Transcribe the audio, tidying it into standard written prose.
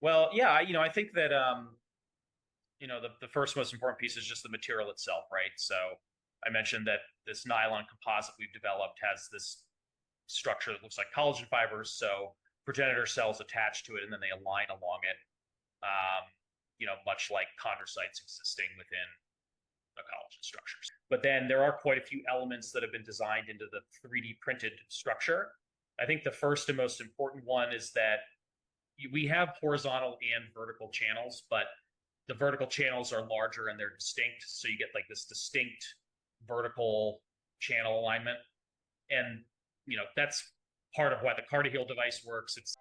Well, yeah, I think that the first most important piece is just the material itself, right? So I mentioned that this nylon composite we've developed has this structure that looks like collagen fibers. So progenitor cells attach to it and then they align along it, much like chondrocytes existing within a collagen structure. But then there are quite a few elements that have been designed into the 3D printed structure. I think the first and most important one is that we have horizontal and vertical channels, but the vertical channels are larger and they're distinct. So you get like this distinct vertical channel alignment. And, that's part of why the CartiHeal device works. It's